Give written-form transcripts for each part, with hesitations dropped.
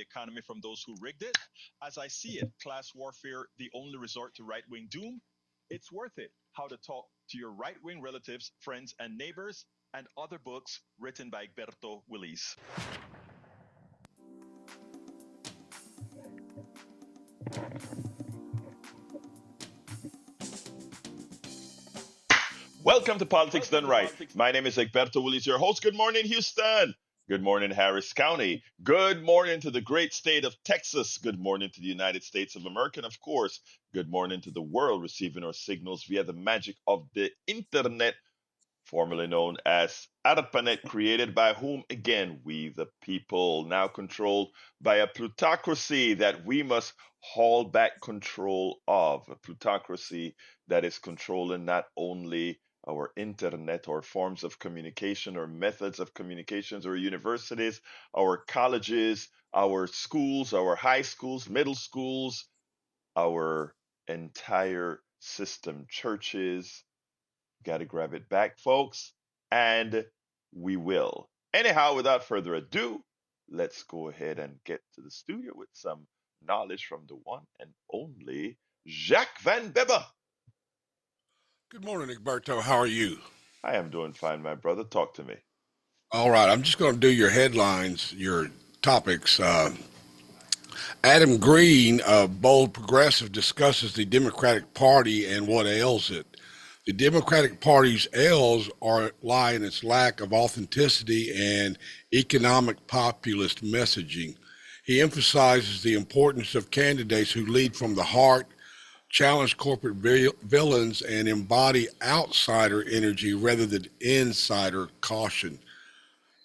economy from those who rigged it. As I see it, class warfare, the only resort to right wing doom. It's worth it. How to talk to your right wing relatives, friends, and neighbors, and other books written by Egberto Willis. Welcome to Politics Done Right. My name is Egberto Willis, your host. Good morning, Houston. Good morning, Harris County. Good morning to the great state of Texas. Good morning to the United States of America. And of course, good morning to the world receiving our signals via the magic of the internet, formerly known as ARPANET, created by whom? Again, we the people, now controlled by a plutocracy that we must haul back control of. A plutocracy that is controlling not only our internet or forms of communication or methods of communications or universities, our colleges, our schools, our high schools, middle schools, our entire system, churches, got to grab it back, folks, and we will. Anyhow, without further ado, let's go ahead and get to the studio with some knowledge from the one and only Jacques Van Bebber. Good morning, Egberto. How are you? I am doing fine, my brother. Talk to me. All right, I'm just going to do your headlines, your topics. Adam Green, a bold progressive, discusses the Democratic Party and what ails it. The Democratic Party's ails lie in its lack of authenticity and economic populist messaging. He emphasizes the importance of candidates who lead from the heart, challenge corporate villains, and embody outsider energy rather than insider caution.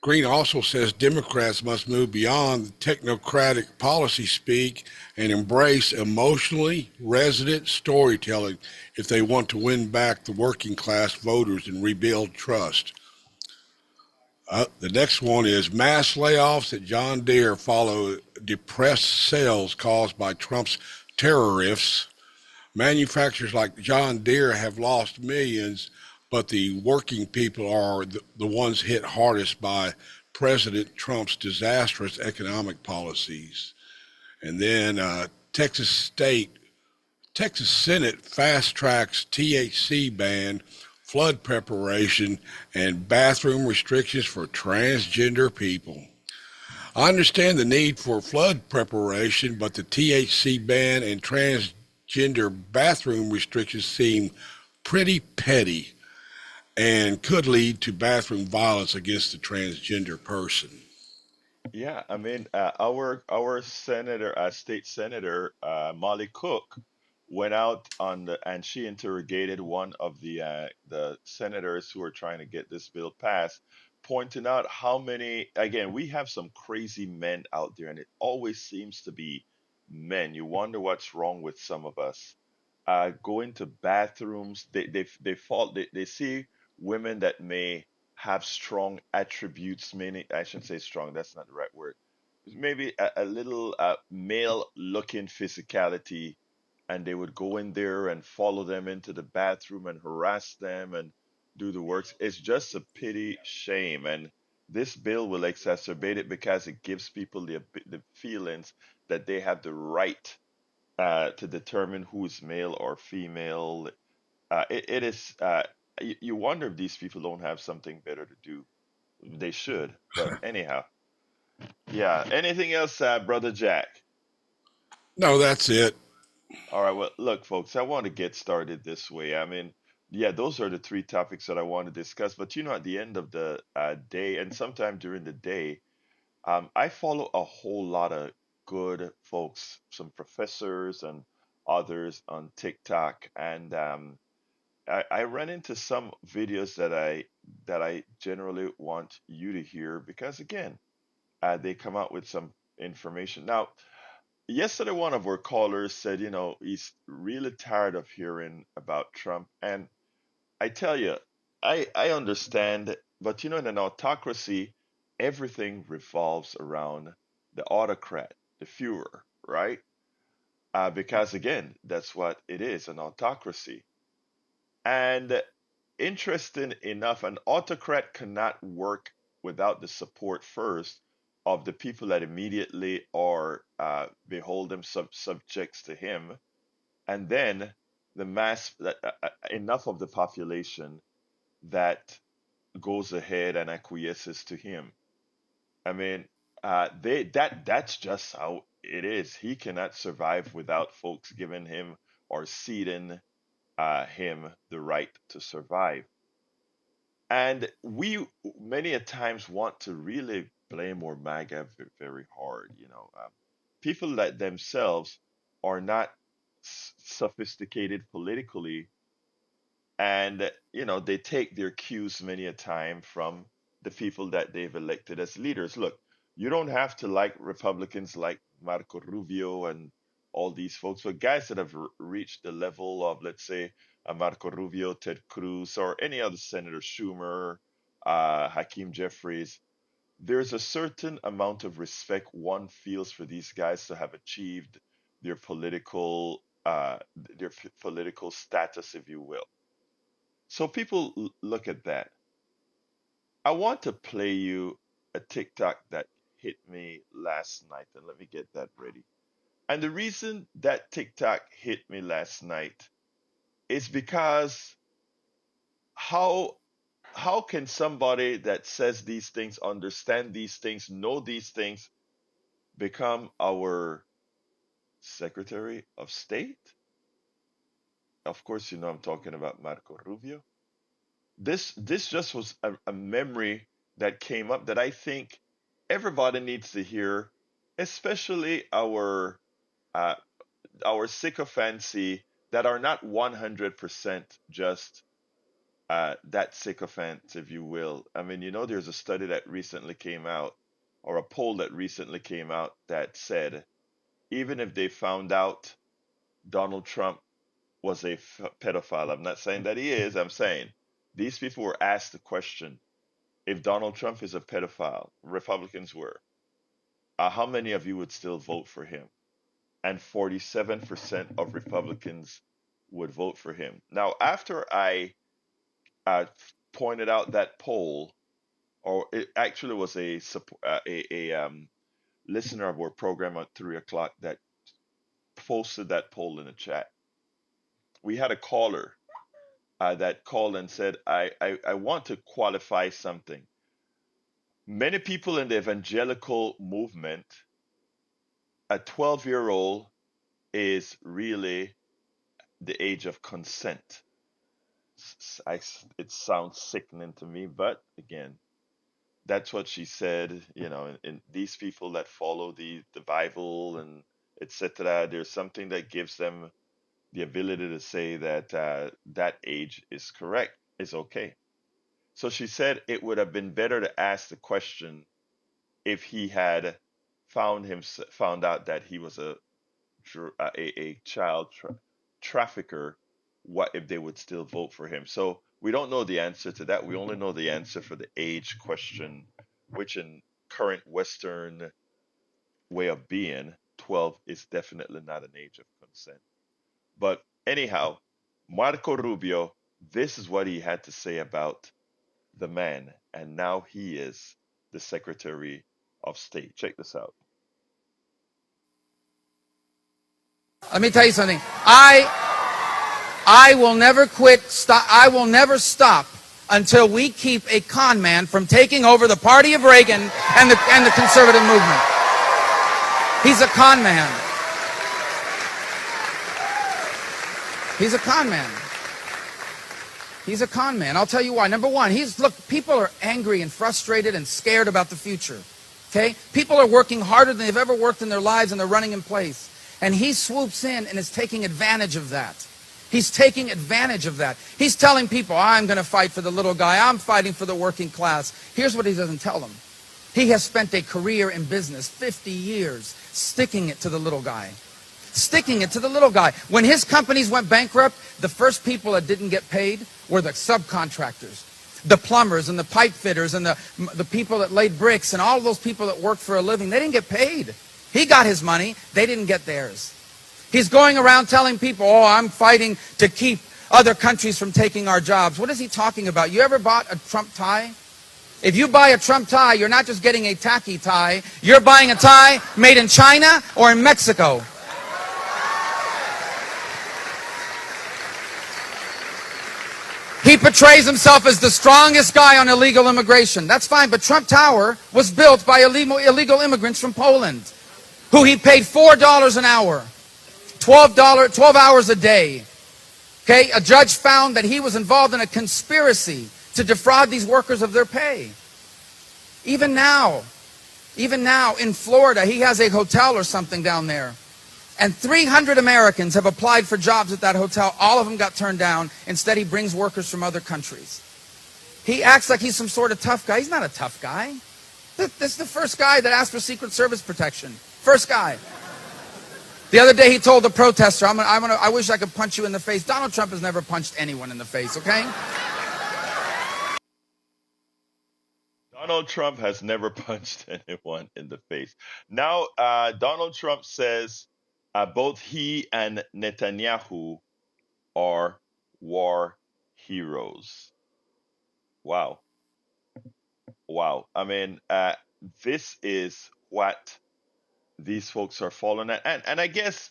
Green also says Democrats must move beyond the technocratic policy speak and embrace emotionally resonant storytelling if they want to win back the working class voters and rebuild trust. The next one is mass layoffs at John Deere follow depressed sales caused by Trump's tariffs. Manufacturers like John Deere have lost millions, but the working people are the ones hit hardest by President Trump's disastrous economic policies. And then Texas Senate fast tracks THC ban, flood preparation, and bathroom restrictions for transgender people. I understand the need for flood preparation, but the THC ban and transgender bathroom restrictions seem pretty petty and could lead to bathroom violence against the transgender person. Yeah, I mean, our senator, state senator, Molly Cook, went out on and she interrogated one of the senators who are trying to get this bill passed, pointing out how many. Again, we have some crazy men out there, and it always seems to be men. You wonder what's wrong with some of us. Go into bathrooms. They fall. They see women that may have strong attributes, meaning I shouldn't say strong, that's not the right word. Maybe a little male looking physicality, and they would go in there and follow them into the bathroom and harass them and do the works. It's just a pity shame. And this bill will exacerbate it because it gives people the feelings that they have the right to determine who's male or female. It is, you wonder if these people don't have something better to do. They should. But anyhow, yeah. Anything else, Brother Jack? No, that's it. All right. Well, look, folks, I want to get started this way. I mean, yeah, those are the three topics that I want to discuss. But at the end of the day, and sometime during the day, I follow a whole lot of good folks, some professors and others on TikTok, and I ran into some videos that I generally want you to hear because again, they come out with some information. Now, yesterday one of our callers said, he's really tired of hearing about Trump, and I tell you, I understand, but in an autocracy, everything revolves around the autocrat, the Führer, right? Because again, that's what it is, an autocracy. And interesting enough, an autocrat cannot work without the support first of the people that immediately are beholden subjects to him, and then the mass that enough of the population that goes ahead and acquiesces to him. I mean, that's just how it is. He cannot survive without folks giving him or ceding him the right to survive. And we many a times want to really blame or MAGA very hard. People that themselves are not sophisticated politically, and they take their cues many a time from the people that they've elected as leaders. Look, you don't have to like Republicans like Marco Rubio and all these folks, but guys that have reached the level of, let's say, Marco Rubio, Ted Cruz, or any other senator, Schumer, Hakeem Jeffries, there's a certain amount of respect one feels for these guys to have achieved their political political status, if you will. So people look at that. I want to play you a TikTok that hit me last night, and let me get that ready. And the reason that TikTok hit me last night is because how how can somebody that says these things, understand these things, know these things, become our Secretary of State? Of course, I'm talking about Marco Rubio. This just was a memory that came up that I think everybody needs to hear, especially uh, our sycophancy that are not 100% just that sycophant, if you will. I mean, there's a study that recently came out, or a poll that recently came out that said even if they found out Donald Trump was a pedophile, I'm not saying that he is, I'm saying these people were asked the question, if Donald Trump is a pedophile, Republicans were, how many of you would still vote for him? And 47% of Republicans would vote for him. Now, after I uh, pointed out that poll, or it actually was a listener of our program at 3 o'clock that posted that poll in the chat. We had a caller that called and said, I want to qualify something. Many people in the evangelical movement, a 12-year-old is really the age of consent. It sounds sickening to me, but again, that's what she said. And these people that follow the Bible and etc., there's something that gives them the ability to say that that age is correct, is okay. So she said it would have been better to ask the question if he had found out that he was a child trafficker, what if they would still vote for him? So we don't know the answer to that. We only know the answer for the age question, which in current Western way of being, 12 is definitely not an age of consent. But anyhow, Marco Rubio, this is what he had to say about the man, and now he is the Secretary of State. Check this out. Let me tell you something. I will never quit. Stop. I will never stop until we keep a con man from taking over the party of Reagan and the conservative movement. He's a con man. He's a con man. He's a con man. I'll tell you why. Number one, look, people are angry and frustrated and scared about the future. Okay? People are working harder than they've ever worked in their lives, and they're running in place. And he swoops in and is taking advantage of that. He's taking advantage of that. He's telling people, I'm going to fight for the little guy. I'm fighting for the working class. Here's what he doesn't tell them. He has spent a career in business, 50 years, sticking it to the little guy. Sticking it to the little guy. When his companies went bankrupt, the first people that didn't get paid were the subcontractors. The plumbers and the pipe fitters and the people that laid bricks and all those people that worked for a living. They didn't get paid. He got his money. They didn't get theirs. He's going around telling people, oh, I'm fighting to keep other countries from taking our jobs. What is he talking about? You ever bought a Trump tie? If you buy a Trump tie, you're not just getting a tacky tie, you're buying a tie made in China or in Mexico. He portrays himself as the strongest guy on illegal immigration. That's fine, but Trump Tower was built by illegal immigrants from Poland, who he paid $4 an hour, 12 hours a day. Okay, a judge found that he was involved in a conspiracy to defraud these workers of their pay. Even now in Florida, he has a hotel or something down there. And 300 Americans have applied for jobs at that hotel. All of them got turned down. Instead, he brings workers from other countries. He acts like he's some sort of tough guy. He's not a tough guy. This is the first guy that asked for Secret Service protection. First guy. The other day, he told the protester, I wish I could punch you in the face. Donald Trump has never punched anyone in the face, okay? Donald Trump has never punched anyone in the face. Now, Donald Trump says both he and Netanyahu are war heroes. Wow. Wow. I mean, this is what these folks are falling at. And I guess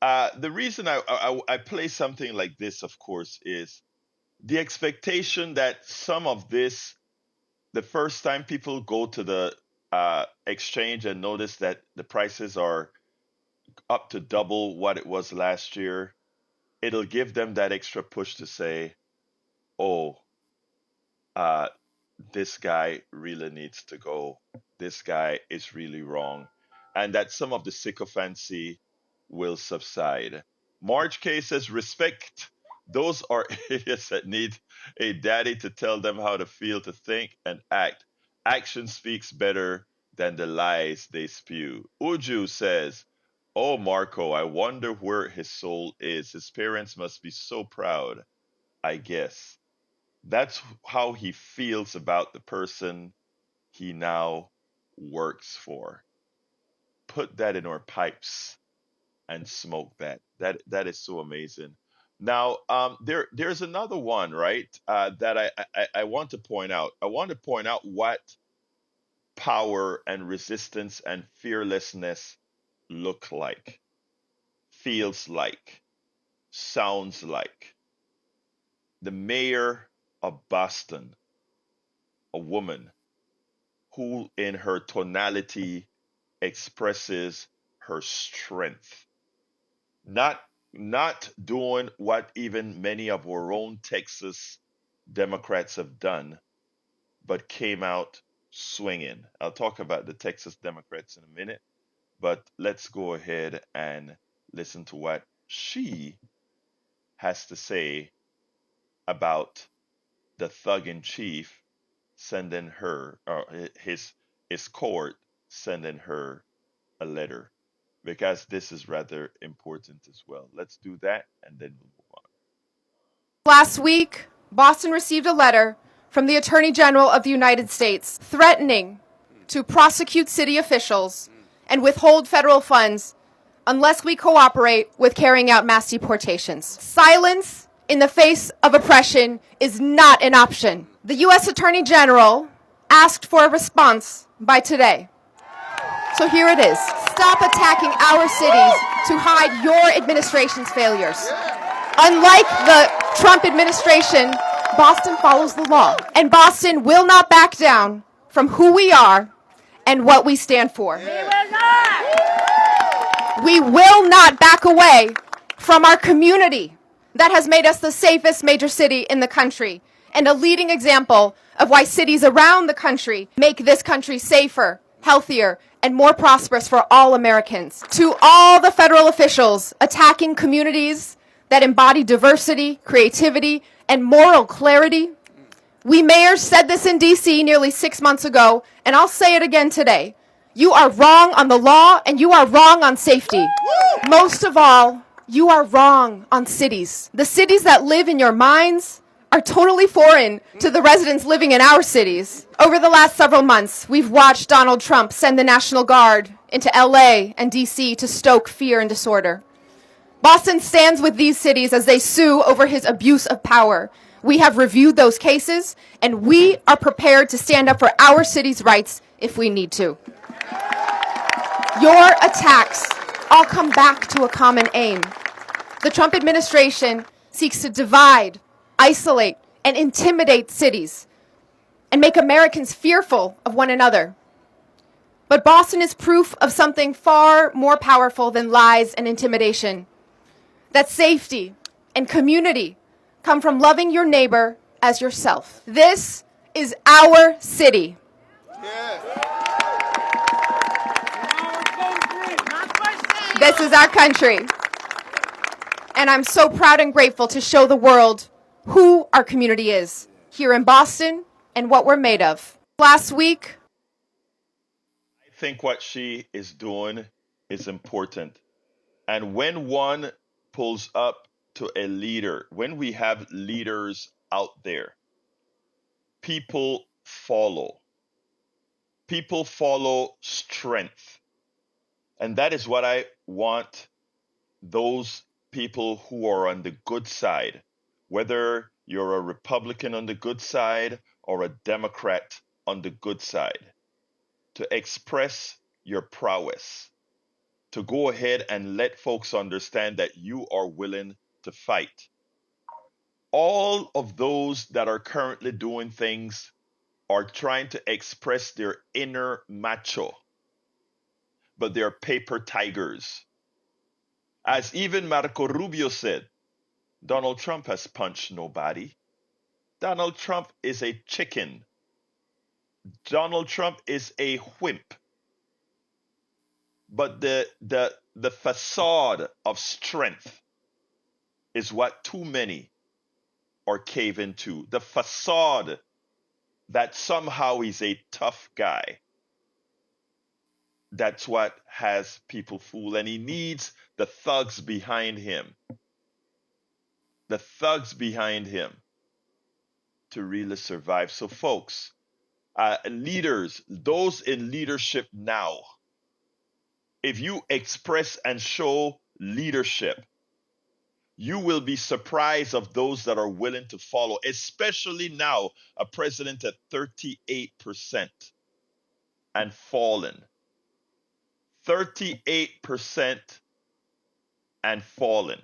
the reason I play something like this, of course, is the expectation that some of this, the first time people go to the exchange and notice that the prices are up to double what it was last year, it'll give them that extra push to say, oh, this guy really needs to go. This guy is really wrong. And that some of the sycophancy will subside. Marge K says, respect. Those are idiots that need a daddy to tell them how to feel, to think, and act. Action speaks better than the lies they spew. Uju says, oh, Marco, I wonder where his soul is. His parents must be so proud, I guess. That's how he feels about the person he now works for. Put that in our pipes and smoke that. That is so amazing. Now, there's another one, right? That I want to point out. I want to point out what power and resistance and fearlessness look like, feels like, sounds like. The mayor of Boston, a woman who in her tonality expresses her strength, not doing what even many of our own Texas Democrats have done, but came out swinging. I'll talk about the Texas Democrats in a minute, but let's go ahead and listen to what she has to say about the thug in chief sending her, or his court sending her a letter, because this is rather important as well. Let's do that and then we'll move on. Last week, Boston received a letter from the Attorney General of the United States threatening to prosecute city officials and withhold federal funds unless we cooperate with carrying out mass deportations. Silence in the face of oppression is not an option. The U.S. Attorney General asked for a response by today. So here it is. Stop attacking our cities to hide your administration's failures. Unlike the Trump administration, Boston follows the law. And Boston will not back down from who we are and what we stand for. We will not! We will not back away from our community that has made us the safest major city in the country and a leading example of why cities around the country make this country safer, healthier, and more prosperous for all Americans. To all the federal officials attacking communities that embody diversity, creativity, and moral clarity, we mayors said this in D.C. nearly 6 months ago, and I'll say it again today. You are wrong on the law, and you are wrong on safety. Most of all, you are wrong on cities. The cities that live in your minds are totally foreign to the residents living in our cities. Over the last several months, we've watched Donald Trump send the National Guard into LA and DC to stoke fear and disorder. Boston stands with these cities as they sue over his abuse of power. We have reviewed those cases, and we are prepared to stand up for our city's rights if we need to. Your attacks all come back to a common aim. The Trump administration seeks to divide, isolate, and intimidate cities and make Americans fearful of one another. But Boston is proof of something far more powerful than lies and intimidation. That safety and community come from loving your neighbor as yourself. This is our city. This is our country. And I'm so proud and grateful to show the world who our community is here in Boston and what we're made of. Last week, I think what she is doing is important. And when one pulls up to a leader, when we have leaders out there, people follow. People follow strength. And that is what I want those people who are on the good side, whether you're a Republican on the good side or a Democrat on the good side, to express your prowess, to go ahead and let folks understand that you are willing to fight. All of those that are currently doing things are trying to express their inner macho, but they're paper tigers. As even Marco Rubio said, Donald Trump has punched nobody. Donald Trump is a chicken. Donald Trump is a wimp. But the facade of strength is what too many are caving to. The facade that somehow he's a tough guy. That's what has people fooled. And he needs the thugs behind him. The thugs behind him to really survive. So, folks, leaders, those in leadership now, if you express and show leadership, you will be surprised of those that are willing to follow, especially now, a president at 38% and fallen. 38% and fallen.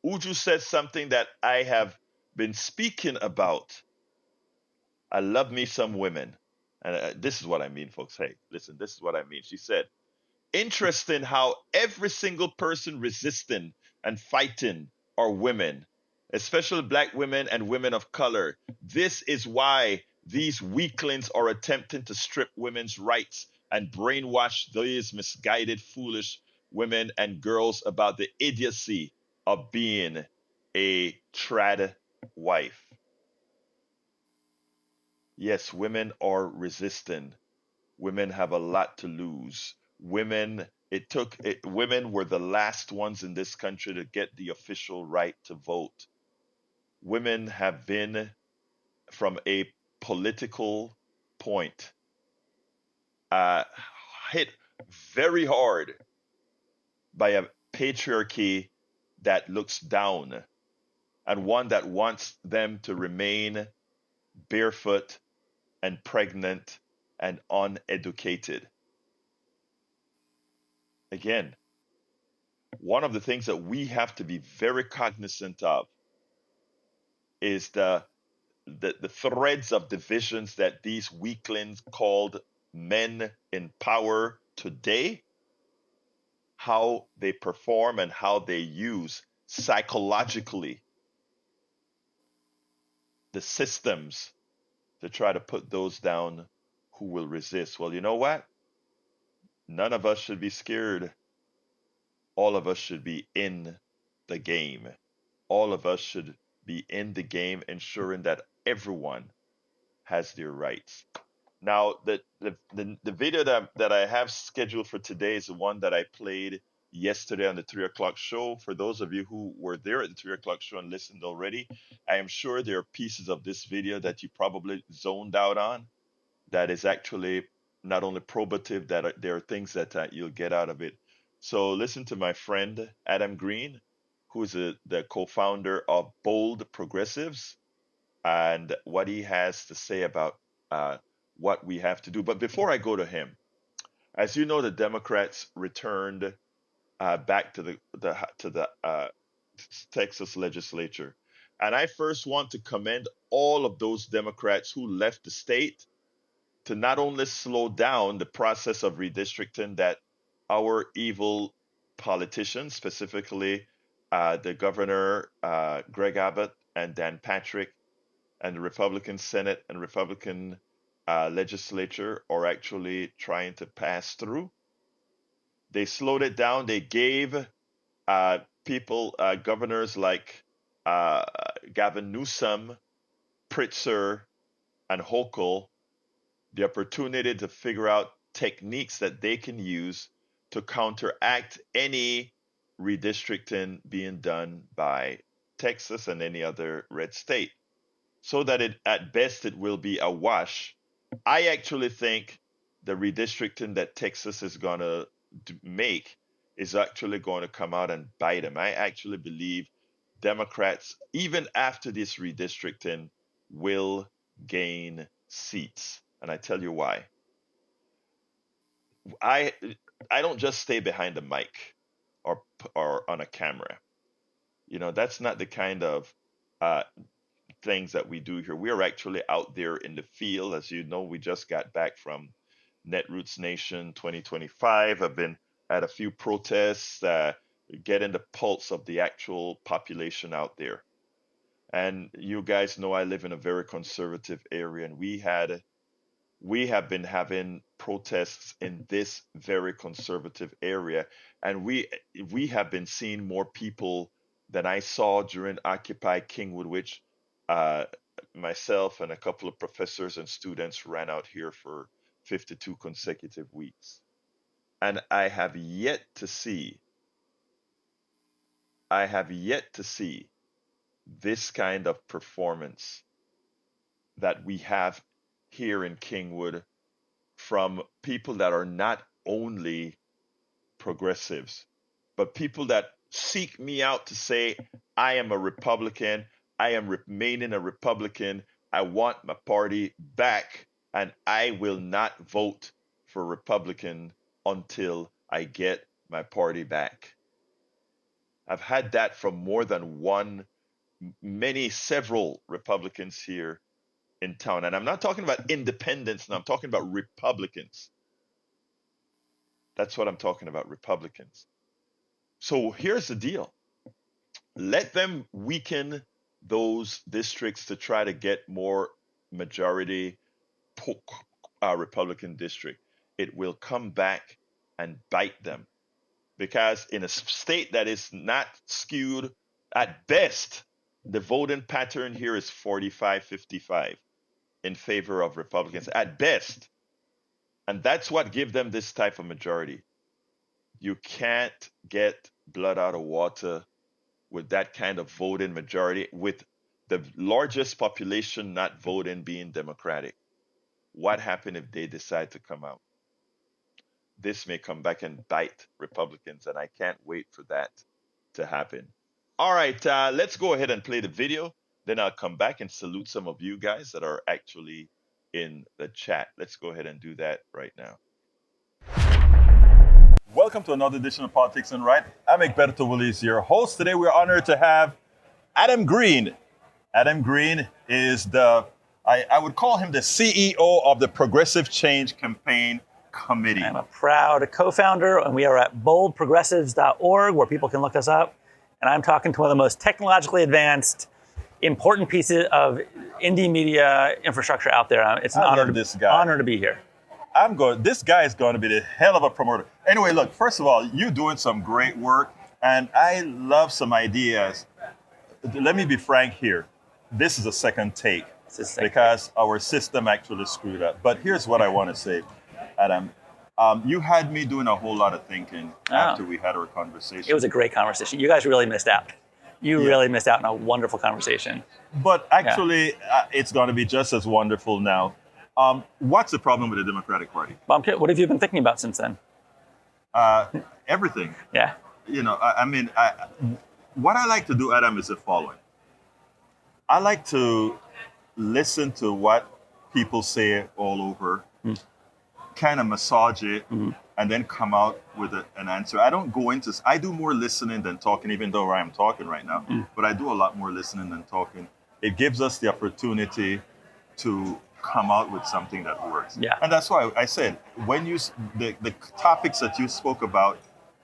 Uju said something that I have been speaking about. I love me some women. And this is what I mean, folks. Hey, listen, this is what I mean. She said, interesting how every single person resisting and fighting are women, especially black women and women of color. This is why these weaklings are attempting to strip women's rights and brainwash these misguided, foolish women and girls about the idiocy of being a trad wife. Yes, women are resisting. Women have a lot to lose. Women were the last ones in this country to get the official right to vote. Women have been, from a political point, uh, hit very hard by a patriarchy that looks down and one that wants them to remain barefoot and pregnant and uneducated. Again, one of the things that we have to be very cognizant of is the threads of divisions that these weaklings called men in power today, how they perform and how they use psychologically the systems to try to put those down who will resist. Well, you know what? None of us should be scared. All of us should be in the game. All of us should be in the game, ensuring that everyone has their rights. Now, the video that I have scheduled for today is the one that I played yesterday on the 3 o'clock show. For those of you who were there at the 3 o'clock show and listened already, I am sure there are pieces of this video that you probably zoned out on that is actually not only probative, there are things that you'll get out of it. So listen to my friend Adam Green, who is the co-founder of Bold Progressives, and what he has to say about what we have to do. But before I go to him, as you know, the Democrats returned back to the Texas legislature, and I first want to commend all of those Democrats who left the state to not only slow down the process of redistricting that our evil politicians, specifically the governor Greg Abbott and Dan Patrick, and the Republican Senate and Republican legislature are actually trying to pass through. They slowed it down. They gave governors like uh, Gavin Newsom, Pritzker, and Hochul the opportunity to figure out techniques that they can use to counteract any redistricting being done by Texas and any other red state, so that at best it will be a wash. I actually think the redistricting that Texas is going to make is actually going to come out and bite them. I actually believe Democrats, even after this redistricting, will gain seats. And I tell you why. I I don't just stay behind the mic or on a camera. That's not the kind of uh, things that we do here. We are actually out there in the field. As you know, we just got back from Netroots Nation 2025. I've been at a few protests, getting the pulse of the actual population out there. And you guys know I live in a very conservative area, and we have been having protests in this very conservative area, and we have been seeing more people than I saw during Occupy Kingwood, which uh, myself and a couple of professors and students ran out here for 52 consecutive weeks. And I have yet to see this kind of performance that we have here in Kingwood from people that are not only progressives, but people that seek me out to say, I am a Republican, I am remaining a Republican, I want my party back, and I will not vote for Republican until I get my party back. I've had that from more than one, several Republicans here in town. And I'm not talking about independents now, I'm talking about Republicans. That's what I'm talking about, Republicans. So here's the deal: let them weaken those districts to try to get more majority Republican district. It will come back and bite them, because in a state that is not skewed, at best, the voting pattern here is 45-55 in favor of Republicans at best. And that's what gives them this type of majority. You can't get blood out of water with that kind of voting majority, with the largest population not voting being Democratic. What happened if they decide to come out? This may come back and bite Republicans, and I can't wait for that to happen. All right, let's go ahead and play the video. Then I'll come back and salute some of you guys that are actually in the chat. Let's go ahead and do that right now. Welcome to another edition of Politics and Right. I'm Egberto Willies, your host. Today we're honored to have Adam Green. Adam Green is I would call him the CEO of the Progressive Change Campaign Committee. I'm a proud co-founder, and we are at boldprogressives.org, where people can look us up. And I'm talking to one of the most technologically advanced, important pieces of indie media infrastructure out there. It's an honor to be here. This guy is going to be the hell of a promoter. Anyway, look, first of all, you're doing some great work, and I love some ideas. Let me be frank here. This is a second take because our system actually screwed up. But here's what I want to say, Adam. You had me doing a whole lot of thinking after we had our conversation. It was a great conversation. You guys really missed out. You really missed out on a wonderful conversation. But actually, it's going to be just as wonderful now. What's the problem with the Democratic Party? Well, what have you been thinking about since then? Everything. Yeah. What I like to do, Adam, is the following. I like to listen to what people say all over, kind of massage it, and then come out with an answer. I don't go into, I do more listening than talking, even though I am talking right now, but I do a lot more listening than talking. It gives us the opportunity to come out with something that works. Yeah. And that's why I said, when the topics that you spoke about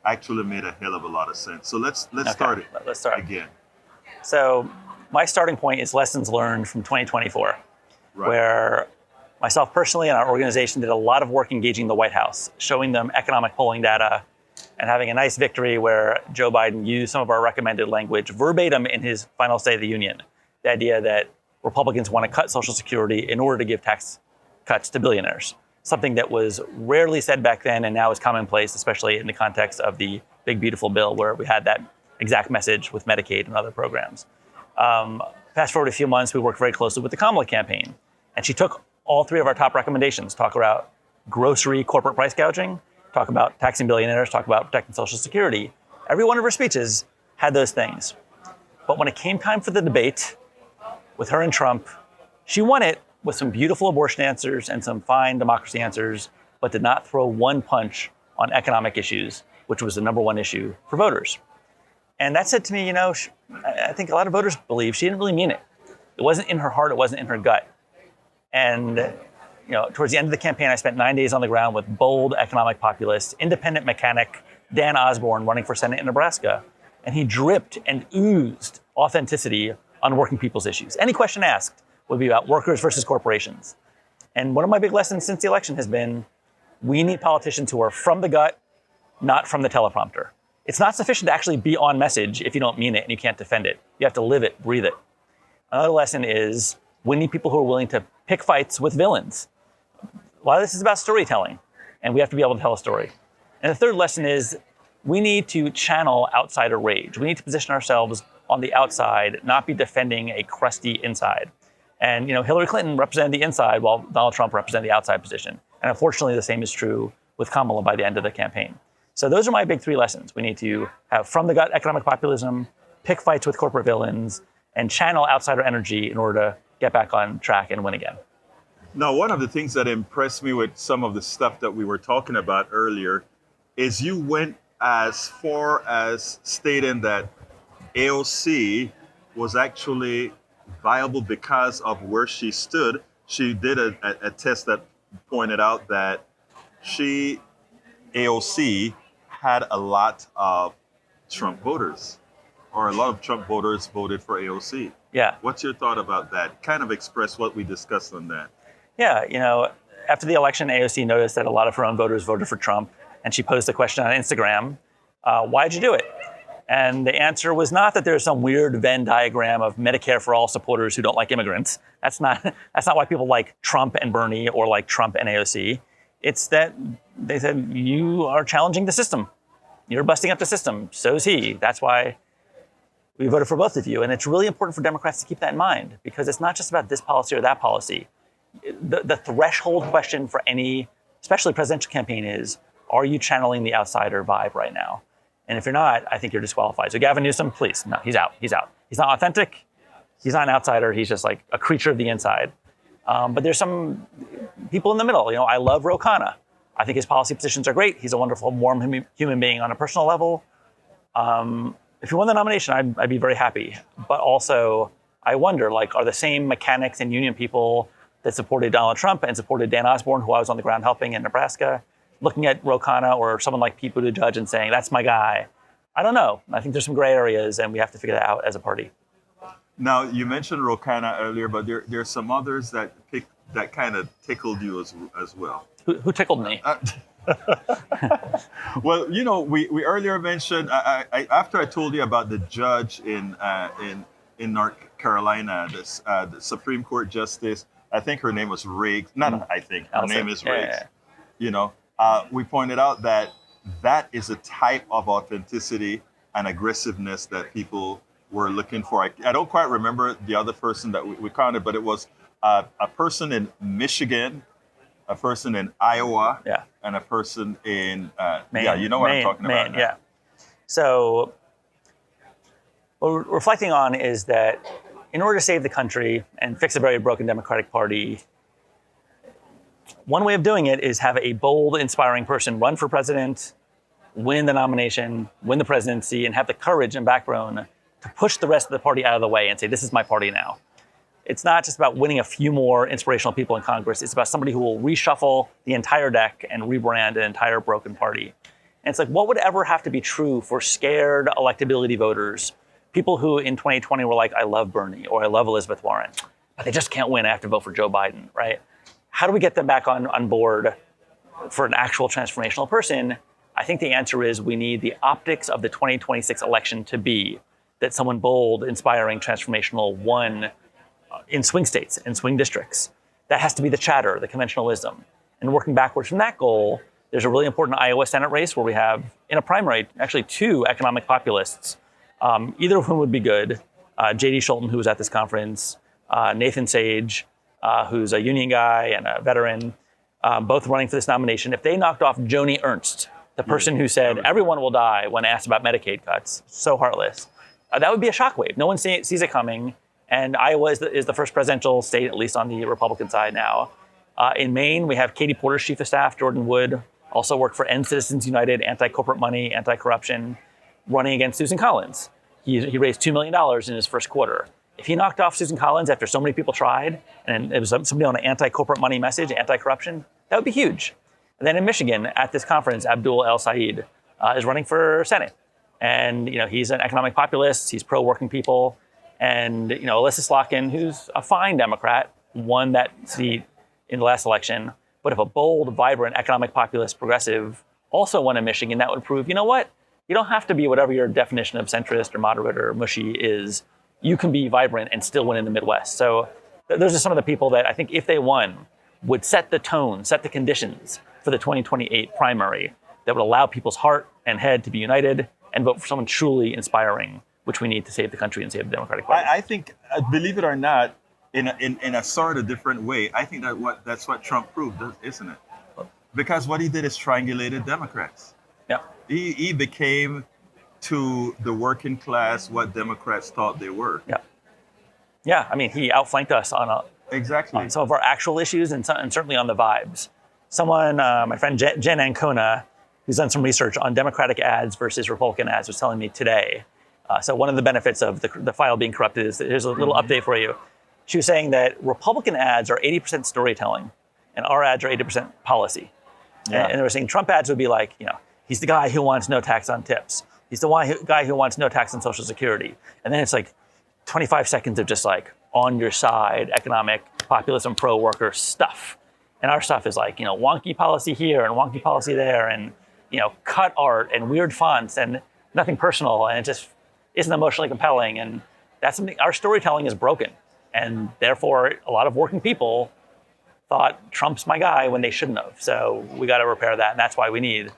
actually made a hell of a lot of sense. So let's start it. Let's start again. So my starting point is lessons learned from 2024, Right. where myself personally and our organization did a lot of work engaging the White House, showing them economic polling data, and having a nice victory where Joe Biden used some of our recommended language verbatim in his final State of the Union. The idea that Republicans want to cut Social Security in order to give tax cuts to billionaires, something that was rarely said back then and now is commonplace, especially in the context of the Big Beautiful Bill, where we had that exact message with Medicaid and other programs. Fast forward a few months, we worked very closely with the Kamala campaign, and she took all three of our top recommendations: talk about grocery corporate price gouging, talk about taxing billionaires, talk about protecting Social Security. Every one of her speeches had those things. But when it came time for the debate with her and Trump, she won it with some beautiful abortion answers and some fine democracy answers, but did not throw one punch on economic issues, which was the number one issue for voters. And that said to me, I think a lot of voters believe she didn't really mean it. It wasn't in her heart, it wasn't in her gut. And towards the end of the campaign, I spent 9 days on the ground with bold economic populist, independent mechanic Dan Osborne running for Senate in Nebraska. And he dripped and oozed authenticity on working people's issues. Any question asked would be about workers versus corporations. And one of my big lessons since the election has been, we need politicians who are from the gut, not from the teleprompter. It's not sufficient to actually be on message if you don't mean it and you can't defend it. You have to live it, breathe it. Another lesson is we need people who are willing to pick fights with villains. A lot of this is about storytelling, and we have to be able to tell a story. And the third lesson is we need to channel outsider rage. We need to position ourselves on the outside, not be defending a crusty inside. And Hillary Clinton represented the inside while Donald Trump represented the outside position. And unfortunately, the same is true with Kamala by the end of the campaign. So those are my big three lessons. We need to have from the gut economic populism, pick fights with corporate villains, and channel outsider energy in order to get back on track and win again. Now, one of the things that impressed me with some of the stuff that we were talking about earlier is you went as far as stating that AOC was actually viable because of where she stood. She did a test that pointed out that AOC, had a lot of Trump voters, or a lot of Trump voters voted for AOC. Yeah. What's your thought about that? Kind of express what we discussed on that. Yeah, after the election, AOC noticed that a lot of her own voters voted for Trump, and she posed a question on Instagram, why'd you do it? And the answer was not that there's some weird Venn diagram of Medicare for all supporters who don't like immigrants. That's not why people like Trump and Bernie or like Trump and AOC. It's that they said, you are challenging the system. You're busting up the system. So's he. That's why we voted for both of you. And it's really important for Democrats to keep that in mind, because it's not just about this policy or that policy. The threshold question for any, especially presidential campaign, is, are you channeling the outsider vibe right now? And if you're not, I think you're disqualified. So Gavin Newsom, please, no, he's out. He's out. He's not authentic. He's not an outsider. He's just like a creature of the inside. But there's some people in the middle. I love Ro Khanna. I think his policy positions are great. He's a wonderful, warm human being on a personal level. If he won the nomination, I'd be very happy. But also, I wonder, are the same mechanics and union people that supported Donald Trump and supported Dan Osborne, who I was on the ground helping in Nebraska, looking at Ro Khanna or someone like Pete Buttigieg and saying, that's my guy? I don't know. I think there's some gray areas, and we have to figure that out as a party. Now, you mentioned Ro Khanna earlier, but there are some others that kind of tickled you as well. Who tickled me? Well, we earlier mentioned, after I told you about the judge in North Carolina, the Supreme Court Justice, I think her name was Riggs. Her name is Riggs. Yeah. We pointed out that is a type of authenticity and aggressiveness that people were looking for. I don't quite remember the other person that we counted, but it was a person in Michigan, a person in Iowa, and a person in Maine. Yeah, you know what I'm talking about. Yeah. So what we're reflecting on is that in order to save the country and fix a very broken Democratic Party, one way of doing it is have a bold, inspiring person run for president, win the nomination, win the presidency, and have the courage and backbone to push the rest of the party out of the way and say, this is my party now. It's not just about winning a few more inspirational people in Congress. It's about somebody who will reshuffle the entire deck and rebrand an entire broken party. And it's like, what would ever have to be true for scared electability voters, people who in 2020 were like, I love Bernie or I love Elizabeth Warren, but they just can't win. I have to vote for Joe Biden, right? How do we get them back on board for an actual transformational person? I think the answer is we need the optics of the 2026 election to be that someone bold, inspiring, transformational won in swing states and swing districts. That has to be the chatter, the conventional wisdom. And working backwards from that goal, there's a really important Iowa Senate race where we have, in a primary, actually 2 economic populists, either of whom would be good. J.D. Scholten, who was at this conference, Nathan Sage, who's a union guy and a veteran, both running for this nomination. If they knocked off Joni Ernst, the person who said everyone will die when asked about Medicaid cuts, so heartless, that would be a shockwave. No one sees it coming. And Iowa is the first presidential state, at least on the Republican side now. In Maine, we have Katie Porter's chief of staff, Jordan Wood, also worked for End Citizens United, anti-corporate money, anti-corruption, running against Susan Collins. He raised $2 million in his first quarter. If he knocked off Susan Collins after so many people tried, and it was somebody on an anti-corporate money message, anti-corruption, that would be huge. And then in Michigan, at this conference, Abdul El Said is running for Senate. And he's an economic populist, he's pro-working people. And Alyssa Slotkin, who's a fine Democrat, won that seat in the last election. But if a bold, vibrant, economic populist progressive also won in Michigan, that would prove, you know what? You don't have to be whatever your definition of centrist or moderate or mushy is. You can be vibrant and still win in the Midwest. So those are some of the people that I think if they won would set the tone, set the conditions for the 2028 primary that would allow people's heart and head to be united and vote for someone truly inspiring, which we need to save the country and save the Democratic Party. I think, believe it or not, in a sort of different way, I think that's what Trump proved, isn't it? Because what he did is triangulated Democrats. Yeah. He became to the working class what Democrats thought they were. Yeah. Yeah. I mean, he outflanked us on some of our actual issues and certainly on the vibes. Someone, my friend Jen Ancona, who's done some research on Democratic ads versus Republican ads, was telling me today. So one of the benefits of the file being corrupted is that here's a little update for you. She was saying that Republican ads are 80% storytelling and our ads are 80% policy. Yeah. And they were saying Trump ads would be like, he's the guy who wants no tax on tips. He's the guy who wants no tax on Social Security. And then it's like 25 seconds of just like on your side, economic populism, pro-worker stuff. And our stuff is like, wonky policy here and wonky policy there and, cut art and weird fonts and nothing personal. And it just isn't emotionally compelling. And that's something, our storytelling is broken. And therefore, a lot of working people thought Trump's my guy when they shouldn't have. So we got to repair that. And that's why we need,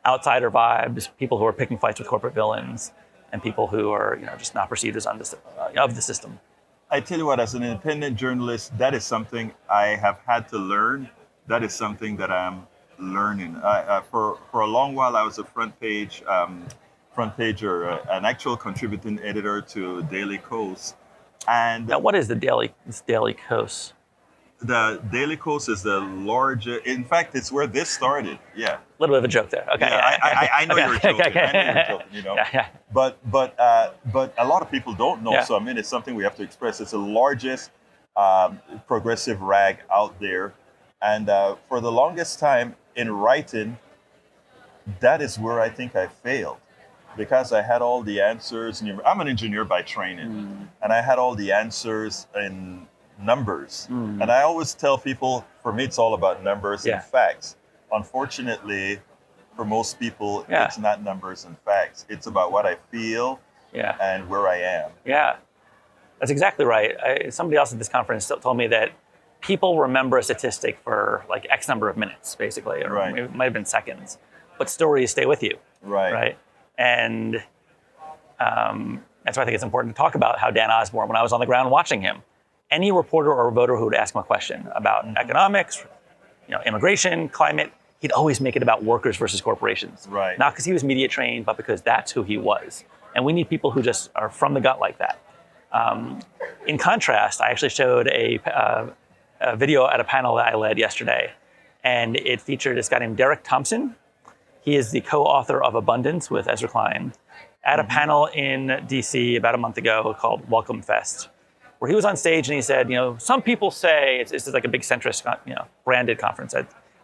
outsider vibes, people who are picking fights with corporate villains, and people who are, just not perceived as of the system. I tell you what, as an independent journalist, that is something I have had to learn. That is something that I'm learning. For a long while, I was a front page or an actual contributing editor to Daily Kos. And now, what is the Daily Kos? The Daily Kos is the largest. In fact, it's where this started. Yeah. A little bit of a joke there. Okay. Yeah, I know you're joking. Okay. I know you're joking. Yeah. But a lot of people don't know. Yeah. So it's something we have to express. It's the largest progressive rag out there, and for the longest time in writing, that is where I think I failed. Because I had all the answers. I'm an engineer by training, and I had all the answers in numbers. And I always tell people, for me, it's all about numbers and facts. Unfortunately, for most people, it's not numbers and facts. It's about what I feel and where I am. Yeah, that's exactly right. Somebody else at this conference told me that people remember a statistic for like X number of minutes, basically, or it might have been seconds, but stories stay with you. Right. And that's why I think it's important to talk about how Dan Osborne, when I was on the ground watching him, any reporter or voter who would ask him a question about economics, immigration, climate, he'd always make it about workers versus corporations. Right. Not because he was media trained, but because that's who he was. And we need people who just are from the gut like that. In contrast, I actually showed a video at a panel that I led yesterday, and it featured this guy named Derek Thompson. He is the co-author of Abundance with Ezra Klein, at a panel in DC about a month ago called Welcome Fest, where he was on stage and he said, some people say, this is like a big centrist, branded conference,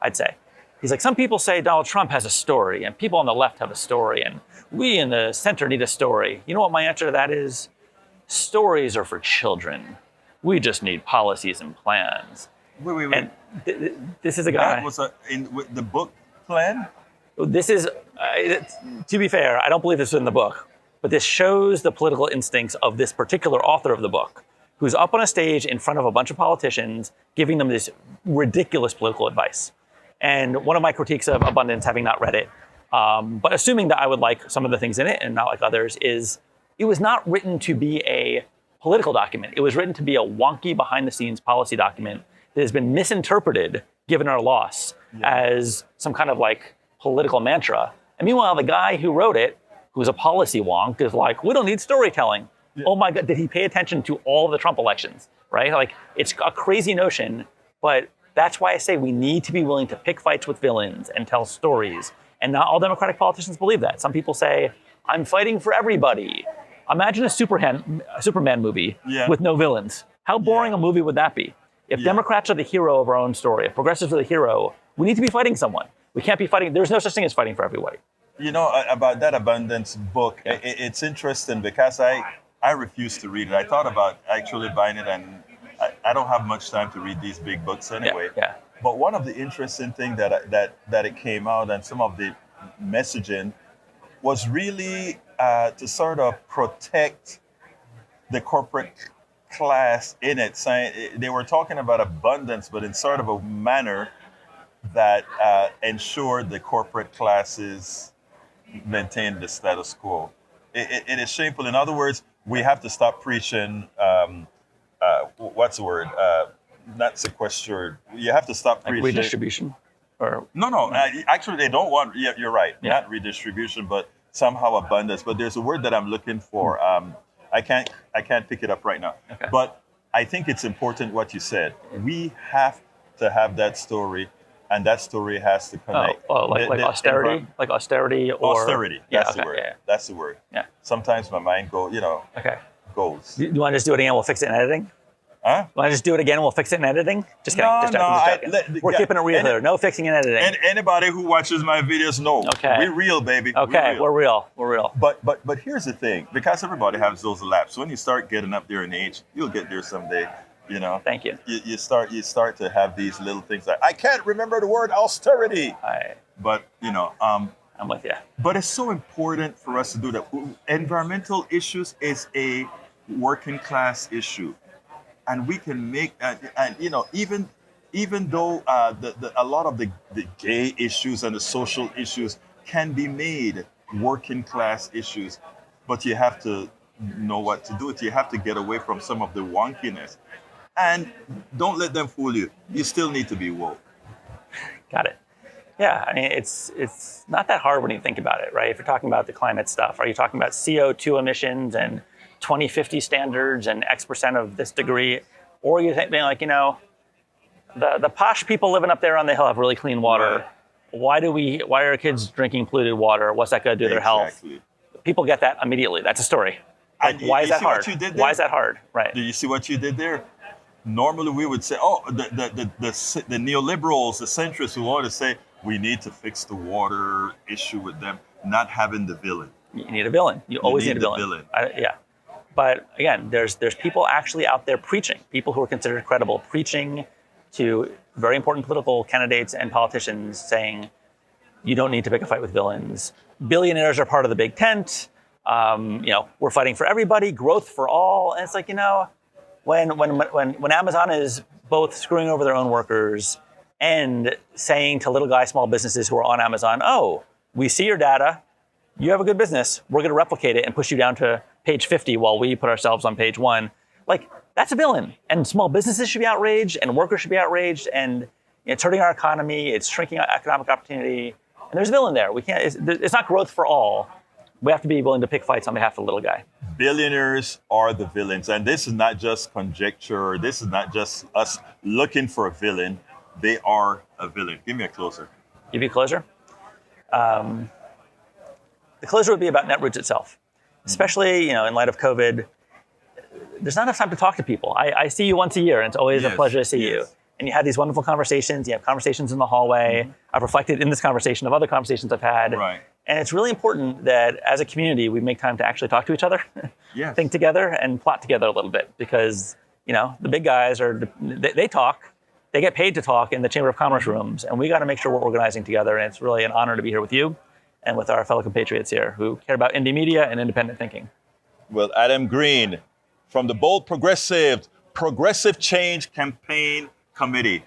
I'd say. He's like, some people say Donald Trump has a story and people on the left have a story and we in the center need a story. You know what my answer to that is? Stories are for children. We just need policies and plans. Wait. And this is a guy. That was with the book plan? This is, to be fair, I don't believe this is in the book, but this shows the political instincts of this particular author of the book, who's up on a stage in front of a bunch of politicians, giving them this ridiculous political advice. And one of my critiques of Abundance, having not read it, but assuming that I would like some of the things in it and not like others, is it was not written to be a political document. It was written to be a wonky behind-the-scenes policy document that has been misinterpreted, given our loss, as some kind of political mantra. And meanwhile, the guy who wrote it, who's a policy wonk, is like, we don't need storytelling. Yeah. Oh my God, did he pay attention to all of the Trump elections, right? It's a crazy notion, but that's why I say we need to be willing to pick fights with villains and tell stories. And not all Democratic politicians believe that. Some people say, I'm fighting for everybody. Imagine a Superman movie with no villains. How boring a movie would that be? If Democrats are the hero of our own story, if progressives are the hero, we need to be fighting someone. We can't be fighting. There's no such thing as fighting for everybody. About that Abundance book, it's interesting because I refuse to read it. I thought about actually buying it, and I don't have much time to read these big books anyway. Yeah. But one of the interesting things that it came out and some of the messaging was really to sort of protect the corporate class in it. They were talking about abundance, but in sort of a manner that ensured the corporate classes maintain the status quo. It is shameful. In other words, we have to stop preaching, what's the word? Not sequestered. You have to stop preaching. Redistribution? No. Actually, they don't want, you're right. Yeah. Not redistribution, but somehow abundance. But there's a word that I'm looking for. I can't pick it up right now. Okay. But I think it's important what you said. We have to have that story, and that story has to connect. Like austerity? Like austerity or... Austerity, that's the word. Yeah. That's the word. Yeah. Sometimes my mind goes. Do you want to just do it again? We'll fix it in editing? Huh? Want to just do it again and we'll fix it in editing? Just kidding. We're keeping it real here. No fixing and editing. And anybody who watches my videos know. Okay. We're real, baby. Okay, we're real. But here's the thing. Because everybody has those laps. When you start getting up there in age, you'll get there someday. Thank you. You start to have these little things like, I can't remember the word austerity. But, I'm with you. But it's so important for us to do that. Environmental issues is a working class issue. And we can make, even though a lot of the gay issues and the social issues can be made working class issues, but you have to know what to do it. You have to get away from some of the wonkiness. And don't let them fool you. You still need to be woke. Got it. Yeah, I mean, it's not that hard when you think about it, right? If you're talking about the climate stuff, are you talking about CO2 emissions and 2050 standards and X% of this degree? Or you think, the posh people living up there on the hill have really clean water. Right. Why are kids drinking polluted water? What's that going to do to their health? People get that immediately. That's a story. Why is that hard? Why is that hard? Right. Do you see what you did there? Normally we would say, the neoliberals, the centrists who want to say, we need to fix the water issue with them, not having the villain. You need a villain. You always need a villain. But again, there's people actually out there preaching, people who are considered credible, preaching to very important political candidates and politicians saying, you don't need to pick a fight with villains. Billionaires are part of the big tent. We're fighting for everybody, growth for all. And it's like, when Amazon is both screwing over their own workers and saying to little guy small businesses who are on Amazon, we see your data, you have a good business, we're going to replicate it and push you down to page 50 while we put ourselves on page 1. That's a villain. And small businesses should be outraged and workers should be outraged, and it's hurting our economy, it's shrinking economic opportunity, and there's a villain there. It's not growth for all, we have to be willing to pick fights on behalf of the little guy. Billionaires are the villains. And this is not just conjecture. This is not just us looking for a villain. They are a villain. Give me a closer. Give you a closer? The closer would be about Netroots itself, especially in light of COVID. There's not enough time to talk to people. I see you once a year, and it's always a pleasure to see you. And you have these wonderful conversations. You have conversations in the hallway. I've reflected in this conversation of other conversations I've had. Right. And it's really important that as a community, we make time to actually talk to each other, think together, and plot together a little bit. Because, the big guys they talk. They get paid to talk in the Chamber of Commerce rooms. And we got to make sure we're organizing together. And it's really an honor to be here with you and with our fellow compatriots here who care about indie media and independent thinking. Well, Adam Green from the Bold Progressive Change Campaign Committee.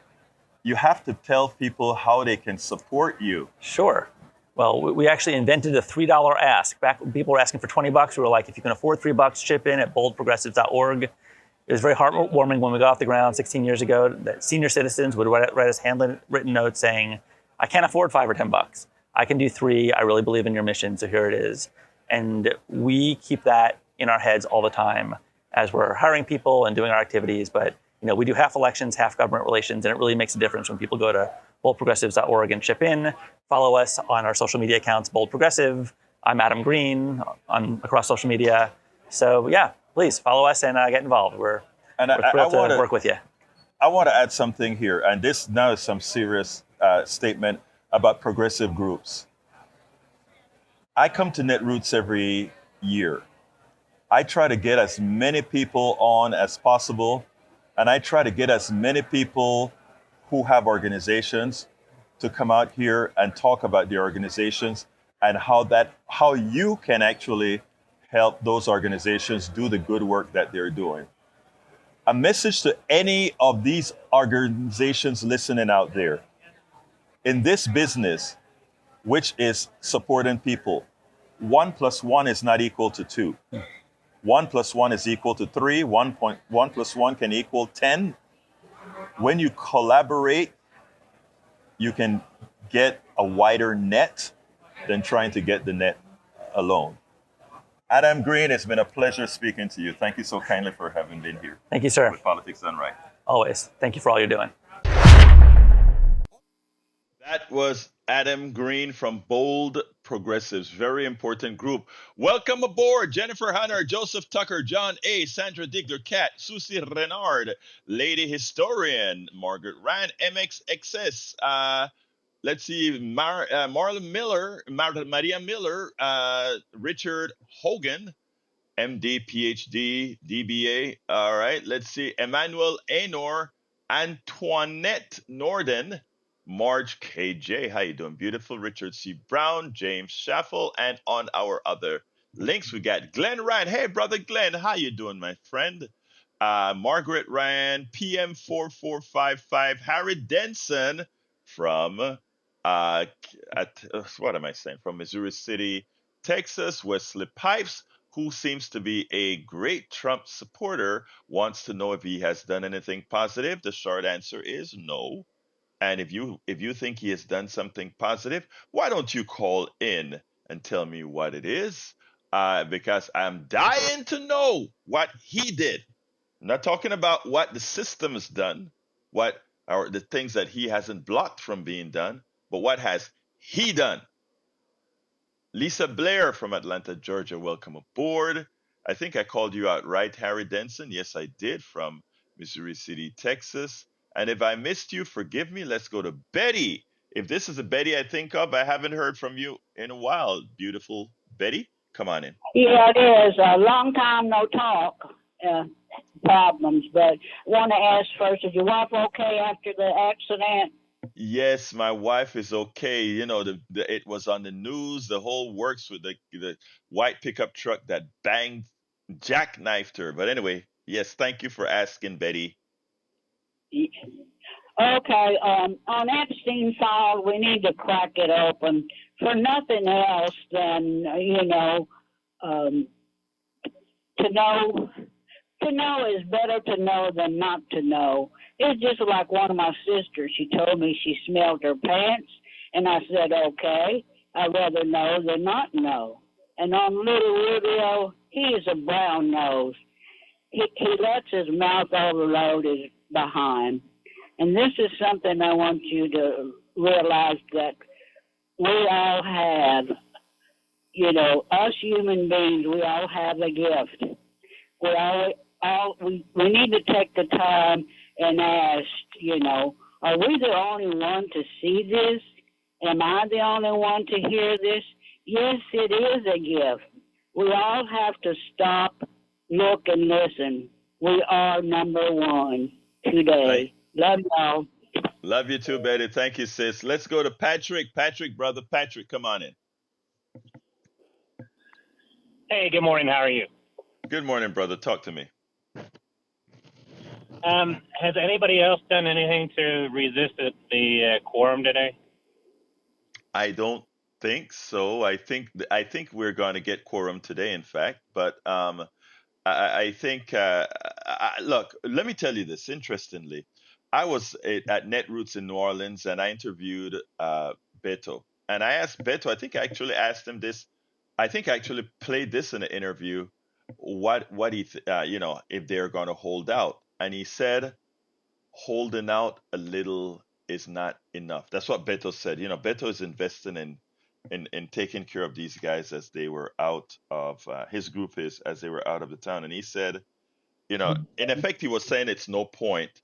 You have to tell people how they can support you. Sure. Well, we actually invented a $3 ask. Back when people were asking for $20, we were like, if you can afford $3, chip in at boldprogressives.org. It was very heartwarming when we got off the ground 16 years ago that senior citizens would write us handwritten notes saying, I can't afford $5 or $10. I can do $3. I really believe in your mission, so here it is. And we keep that in our heads all the time as we're hiring people and doing our activities. But we do half elections, half government relations, and it really makes a difference when people go to boldprogressives.org and chip in. Follow us on our social media accounts, Bold Progressive. I'm Adam Green across social media. So please follow us and get involved. We're thrilled to work with you. I want to add something here, and this now is some serious statement about progressive groups. I come to Netroots every year. I try to get as many people on as possible, and I try to get as many people who have organizations to come out here and talk about their organizations and how you can actually help those organizations do the good work that they're doing. A message to any of these organizations listening out there. In this business, which is supporting people, 1 + 1 is not equal to 2. 1 + 1 is equal to 3. 1 + 1 can equal 10. When you collaborate, you can get a wider net than trying to get the net alone. Adam Green, it's been a pleasure speaking to you. Thank you so kindly for having been here. Thank you, sir. With Politics Done Right. Always. Thank you for all you're doing. That was Adam Green from Bold Progressives, very important group. Welcome aboard, Jennifer Hunter, Joseph Tucker, John A., Sandra Digler, Kat, Susie Renard, Lady Historian, Margaret Rand, MXXS, let's see, Marlon Miller, Maria Miller, Richard Hogan, MD, PhD, DBA. All right, let's see, Emmanuel Anor, Antoinette Norden, Marge KJ, how you doing? Beautiful. Richard C. Brown, James Schaffel, and on our other links, we got Glenn Rand. Hey, brother Glenn, how you doing, my friend? Margaret Rand, PM4455, Harry Denson from what am I saying? From Missouri City, Texas. Wesley Pipes, who seems to be a great Trump supporter, wants to know if he has done anything positive. The short answer is no. And if you think he has done something positive, why don't you call in and tell me what it is? Because I'm dying to know what he did. I'm not talking about what the system has done, what are the things that he hasn't blocked from being done, but what has he done? Lisa Blair from Atlanta, Georgia, welcome aboard. I think I called you out right, Harry Denson. Yes, I did, from Missouri City, Texas. And if I missed you, forgive me. Let's go to Betty. If this is a Betty I think of, I haven't heard from you in a while. Beautiful Betty, come on in. Yeah, it is. A long time no talk. Problems, but I want to ask first, is your wife okay after the accident? Yes, my wife is okay. You know, it was on the news. The whole works with the white pickup truck that jackknifed her. But anyway, yes, thank you for asking, Betty. Okay, on Epstein's file, we need to crack it open for nothing else than, to know is better to know than not to know. It's just like one of my sisters. She told me she smelled her pants, and I said, okay, I'd rather know than not know. And on little Rubio, he's a brown nose. He lets his mouth overload his behind. And this is something I want you to realize, that we all have, us human beings, we all have a gift. We need to take the time and ask, are we the only one to see this? Am I the only one to hear this? Yes, it is a gift. We all have to stop, look, and listen. We are number one today. Love y'all. Love you too, Betty. Thank you, sis. Let's go to Patrick. Brother Patrick, come on in. Hey, good morning. How are you? Good morning, brother. Talk to me. Has anybody else done anything to resist the quorum today? I don't think so. I think we're going to get quorum today, in fact. But I think look. Let me tell you this. Interestingly, I was at Netroots in New Orleans, and I interviewed Beto, and I asked Beto. I think I actually asked him this. I think I actually played this in an interview. What he if they're going to hold out, and he said holding out a little is not enough. That's what Beto said. Beto is investing in taking care of these guys as they were out of his group is as they were out of the town. And he said, in effect, he was saying it's no point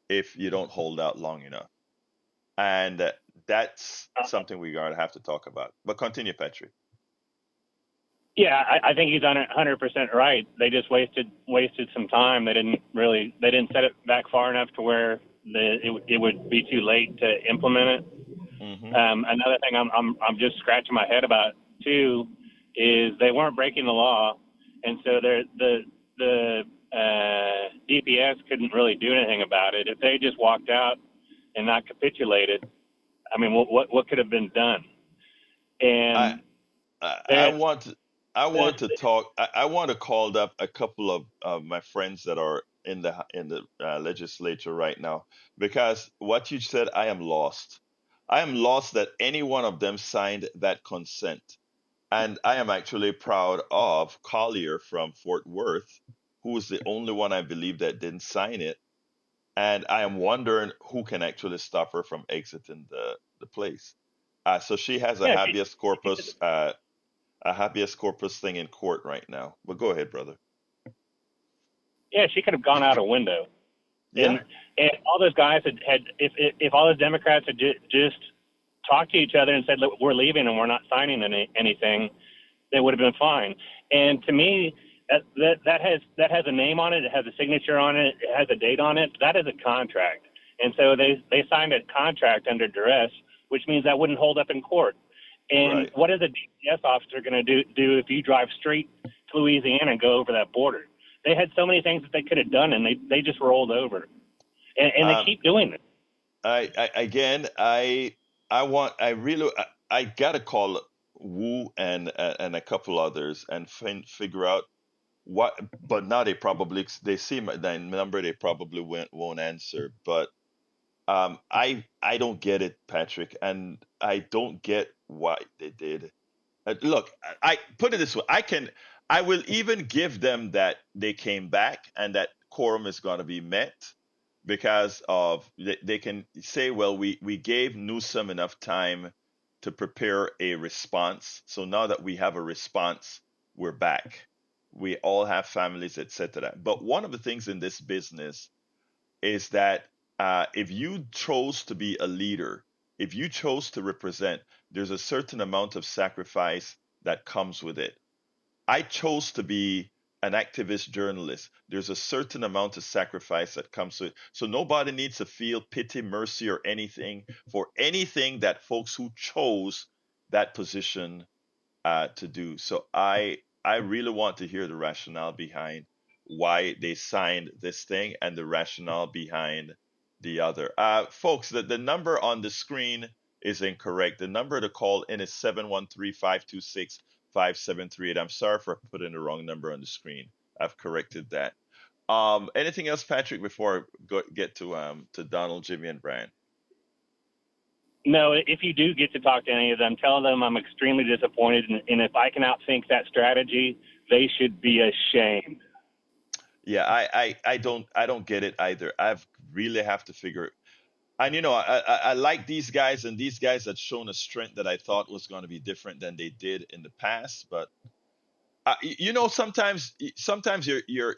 if you don't hold out long enough. And that's something we're going to have to talk about. But continue, Patrick. Yeah, I think he's 100% right. They just wasted some time. They didn't set it back far enough to where it would be too late to implement it. Mm-hmm. Another thing I'm just scratching my head about too is they weren't breaking the law, and so the DPS couldn't really do anything about it. If they just walked out and not capitulated, I mean, what could have been done? And I want to talk. I want to call up a couple of my friends that are in the legislature right now, because what you said, I am lost. I am lost that any one of them signed that consent, and I am actually proud of Collier from Fort Worth, who was the only one I believe that didn't sign it, and I am wondering who can actually stop her from exiting the place. So she has yeah, a habeas corpus thing in court right now. But go ahead, brother. she could have gone out a window. Yeah. And all those guys had if all those Democrats had just talked to each other and said, look, we're leaving and we're not signing anything, they would have been fine. And to me, that has a name on it. It has a signature on it. It has a date on it. That is a contract. And so they signed a contract under duress, which means that wouldn't hold up in court. And Right. what is a DPS officer going to do if you drive straight to Louisiana and go over that border? They had so many things that they could have done, and they just rolled over. And they keep doing it. I gotta call Wu and a couple others and figure out what. But now they see the number, they probably won't answer. But I don't get it, Patrick, and I don't get why they did. Look, I put it this way: I will even give them that they came back and that quorum is going to be met, because of they can say, well, we gave Newsom enough time to prepare a response. So now that we have a response, we're back. We all have families, etc. But one of the things in this business is that if you chose to be a leader, if you chose to represent, there's a certain amount of sacrifice that comes with it. I chose to be an activist journalist. There's a certain amount of sacrifice that comes with it. So nobody needs to feel pity, mercy, or anything for anything that folks who chose that position to do. So I really want to hear the rationale behind why they signed this thing and the rationale behind the other. Folks, the number on the screen is incorrect. The number to call in is 713-526-5738. I'm sorry for putting the wrong number on the screen. I've corrected that. Anything else, Patrick, before I get to Donald, Jimmy, and Brian? No, if you do get to talk to any of them, tell them I'm extremely disappointed, and if I can outthink that strategy, they should be ashamed. Yeah, I don't get it either. I've really have to figure it. And I like these guys, and these guys had shown a strength that I thought was going to be different than they did in the past. But sometimes your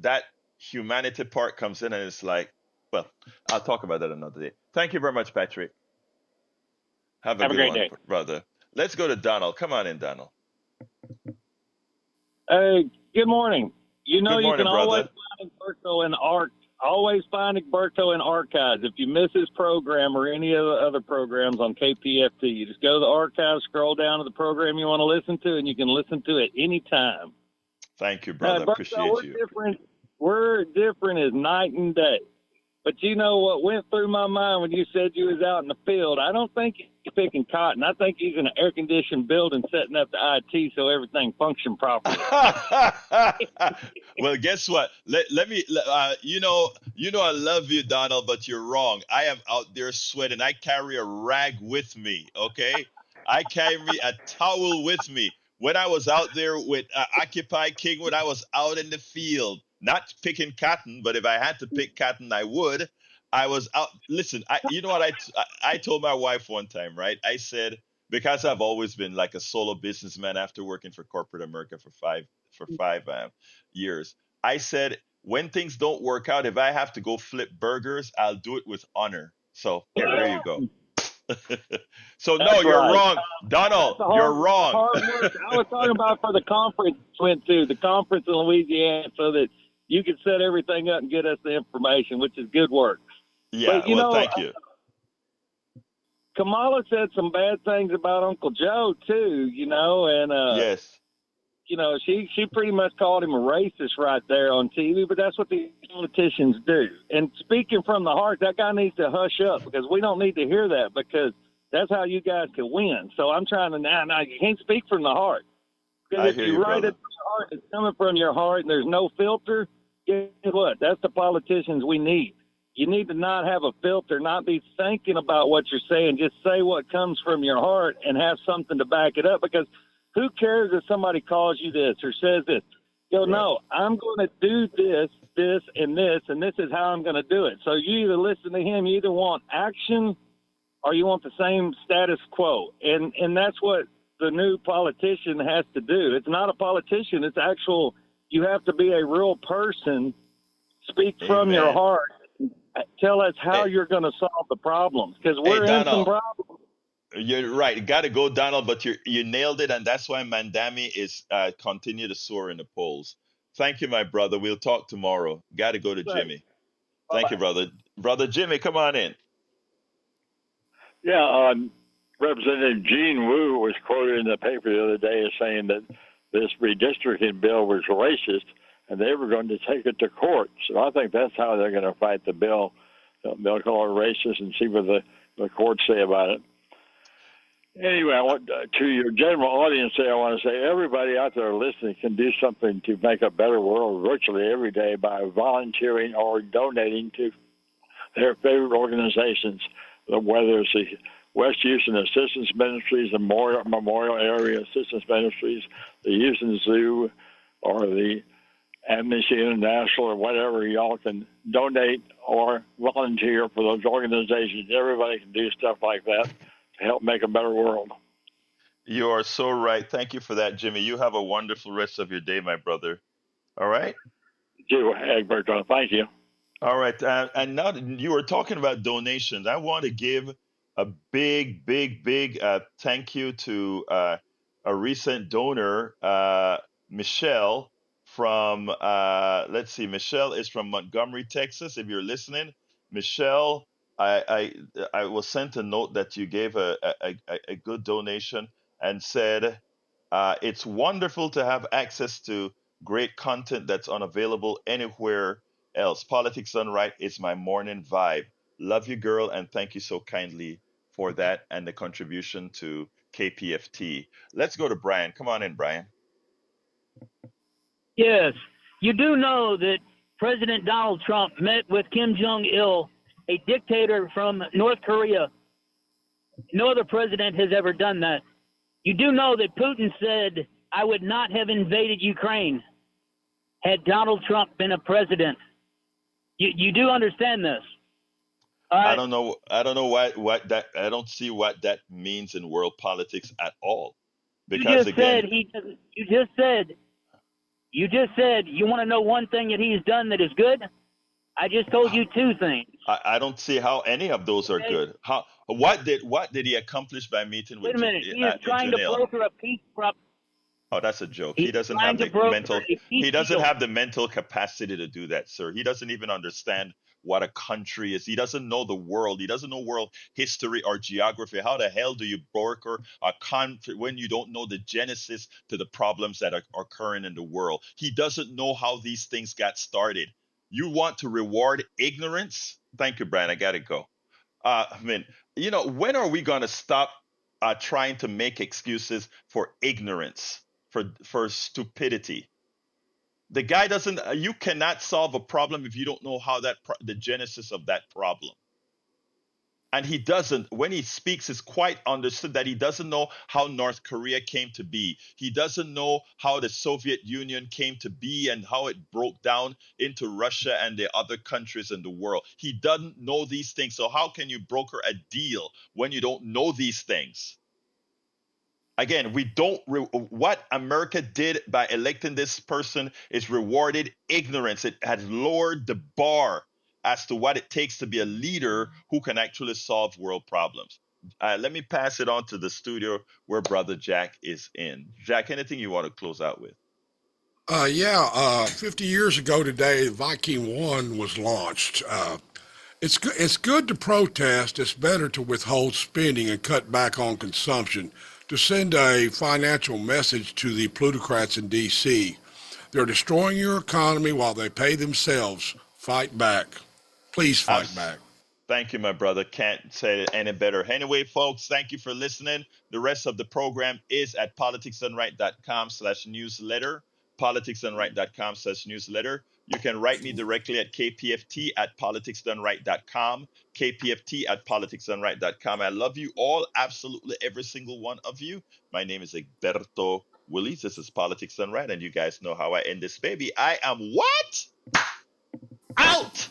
that humanity part comes in, and it's like, well, I'll talk about that another day. Thank you very much, Patrick. Have a Have a good great one, day. brother. Let's go to Donald. Come on in, Donald. Hey, good morning. You know, Good you morning, can always brother. find Egberto in always find Egberto in archives. If you miss his program or any of the other programs on KPFT, you just go to the archives, scroll down to the program you want to listen to, and you can listen to it anytime. Thank you, brother. Egberto, Appreciate we're you. different. We're different as night and day. But you know what went through my mind when you said you was out in the field? I don't think he's picking cotton. I think he's in an air-conditioned building setting up the IT so everything functions properly. Well, guess what? Let me, I love you, Donald, but you're wrong. I am out there sweating. I carry a rag with me. Okay, I carry a towel with me. When I was out there with Occupy Kingwood, I was out in the field, not picking cotton, but if I had to pick cotton, I would. I was out. Listen, you know what I told my wife one time, right? I said, because I've always been like a solo businessman after working for corporate America for five years. I said, when things don't work out, if I have to go flip burgers, I'll do it with honor. So there you go. So no, That's you're right. wrong, Donald. That's the You're hard wrong. work. I was talking about for the conference we went to, the conference in Louisiana, so that you could set everything up and get us the information, which is good work. Yeah. But, you Well, know, thank you. Kamala said some bad things about Uncle Joe, too, and, Yes. She pretty much called him a racist right there on TV, but that's what these politicians do. And speaking from the heart, that guy needs to hush up because we don't need to hear that because that's how you guys can win. So I'm trying to now you can't speak from the heart. Because I if hear you you, write brother. it from your heart, it's coming from your heart and there's no filter, guess what? That's the politicians we need. You need to not have a filter, not be thinking about what you're saying. Just say what comes from your heart and have something to back it up because who cares if somebody calls you this or says this? Go, Right. no, I'm going to do this, and this is how I'm going to do it. So you either listen to him, you either want action or you want the same status quo. And that's what the new politician has to do. It's not a politician. It's actual, you have to be a real person, speak from your Amen. heart, tell us how Hey, you're going to solve the problems because hey, we're in some Donald. problems. You're right. Got to go, Donald. But you nailed it, and that's why Mandami is continue to soar in the polls. Thank you, my brother. We'll talk tomorrow. Got to go to Jimmy. Thank you, Bye-bye. brother. Brother Jimmy, come on in. Yeah, Representative Gene Wu was quoted in the paper the other day as saying that this redistricting bill was racist, and they were going to take it to court. So I think that's how they're going to fight the bill. They'll call it racist and see what the courts say about it. Anyway, I want to your general audience there, I want to say everybody out there listening can do something to make a better world virtually every day by volunteering or donating to their favorite organizations, whether it's the West Houston Assistance Ministries, the Memorial Area Assistance Ministries, the Houston Zoo, or the Amnesty International, or whatever. Y'all can donate or volunteer for those organizations. Everybody can do stuff like that to help make a better world. You are so right. Thank you for that, Jimmy. You have a wonderful rest of your day, my brother. All right. Egberto, thank you. All right. And now that you were talking about donations, I want to give a big, big, big thank you to a recent donor, Michelle from, let's see, Michelle is from Montgomery, Texas. If you're listening, Michelle, I was sent a note that you gave a good donation and said, it's wonderful to have access to great content that's unavailable anywhere else. Politics Done Right is my morning vibe. Love you, girl, and thank you so kindly for that and the contribution to KPFT. Let's go to Brian. Come on in, Brian. Yes, you do know that President Donald Trump met with Kim Jong-il, a dictator from North Korea, No other president has ever done that. You do know that Putin said, I would not have invaded Ukraine had Donald Trump been a president. You do understand this. All I right. don't know. I don't know what that. I don't see what that means in world politics at all. You Because just said again, he doesn't. You just said you want to know one thing that he's done that is good. I just told you two things. I don't see how any of those are Okay? good. How what did he accomplish by meeting Wait with a minute. He is in trying to Geneva? broker a peace. Oh, that's a joke. He He's doesn't trying have to the broker a peace he doesn't deal. have the mental capacity to do that, sir. He doesn't even understand what a country is. He doesn't know the world. He doesn't know world history or geography. How the hell do you broker a conflict when you don't know the genesis to the problems that are occurring in the world? He doesn't know how these things got started. You want to reward ignorance? Thank you, Brian. I gotta go. I mean, when are we going to stop trying to make excuses for ignorance, for stupidity? The guy doesn't. You cannot solve a problem if you don't know how the genesis of that problem. And he doesn't. When he speaks, it's quite understood that he doesn't know how North Korea came to be. He doesn't know how the Soviet Union came to be and how it broke down into Russia and the other countries in the world. He doesn't know these things. So how can you broker a deal when you don't know these things? Again, we don't. What America did by electing this person is rewarded ignorance. It has lowered the bar as to what it takes to be a leader who can actually solve world problems. Let me pass it on to the studio where Brother Jack is in. Jack, anything you want to close out with? Yeah, 50 years ago today, Viking 1 was launched. It's good to protest. It's better to withhold spending and cut back on consumption to send a financial message to the plutocrats in D.C. They're destroying your economy while they pay themselves. Fight back. Please fight Abs- back. Thank you, my brother. Can't say it any better. Anyway, folks, thank you for listening. The rest of the program is at politicsdoneright.com/newsletter. Politicsdoneright.com/newsletter. You can write me directly at kpft@politicsdoneright.com. kpft@politicsdoneright.com. I love you all, absolutely every single one of you. My name is Egberto Willies. This is Politics Done Right, and you guys know how I end this baby. I am what? Out!